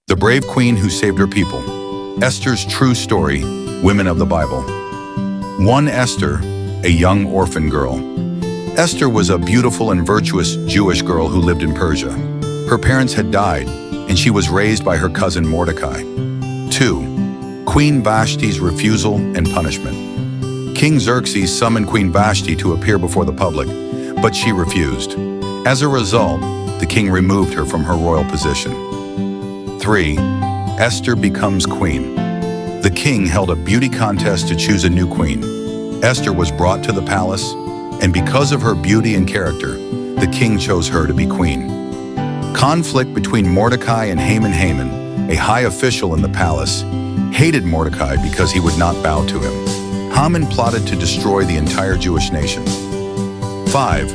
The brave queen who saved her people. Esther's true story, women of the Bible. 1. Esther, a young orphan girl. Esther was a beautiful and virtuous Jewish girl who lived in Persia. Her parents had died, and she was raised by her cousin Mordecai. 2. Queen Vashti's refusal and punishment. King Xerxes summoned Queen Vashti to appear before the public, but she refused. As a result, the king removed her from her royal position. 3. Esther becomes queen. The king held a beauty contest to choose a new queen. Esther was brought to the palace, and because of her beauty and character, the king chose her to be queen. Conflict between Mordecai and Haman, a high official in the palace, hated Mordecai because he would not bow to him. Haman plotted to destroy the entire Jewish nation. 5.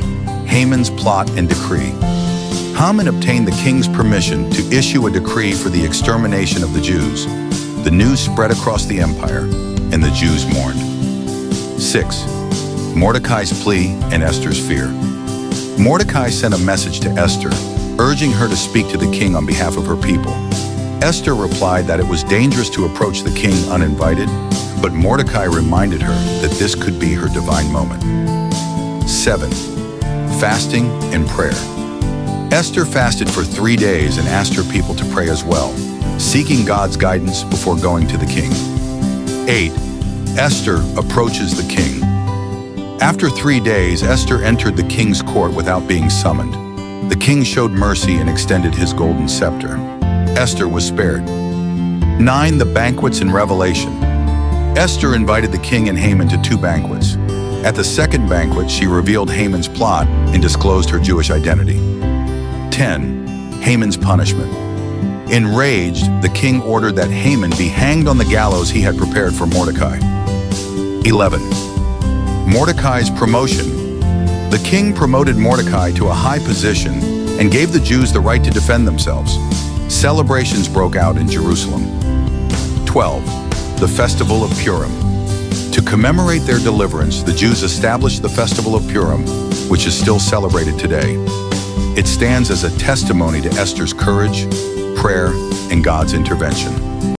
Haman's plot and decree. Haman obtained the king's permission to issue a decree for the extermination of the Jews. The news spread across the empire, and the Jews mourned. 6. Mordecai's plea and Esther's fear. Mordecai sent a message to Esther, urging her to speak to the king on behalf of her people. Esther replied that it was dangerous to approach the king uninvited, but Mordecai reminded her that this could be her divine moment. 7. Fasting and prayer. Esther fasted for 3 days and asked her people to pray as well, seeking God's guidance before going to the king. 8. Esther approaches the king. After 3 days, Esther entered the king's court without being summoned. The king showed mercy and extended his golden scepter. Esther was spared. 9. The banquets and revelation. Esther invited the king and Haman to 2 banquets. At the second banquet, she revealed Haman's plot and disclosed her Jewish identity. 10. Haman's punishment. Enraged, the king ordered that Haman be hanged on the gallows he had prepared for Mordecai. 11. Mordecai's promotion. The king promoted Mordecai to a high position and gave the Jews the right to defend themselves. Celebrations broke out in Jerusalem. 12. The Festival of Purim. To commemorate their deliverance, the Jews established the Festival of Purim, which is still celebrated today. It stands as a testimony to Esther's courage, prayer, and God's intervention.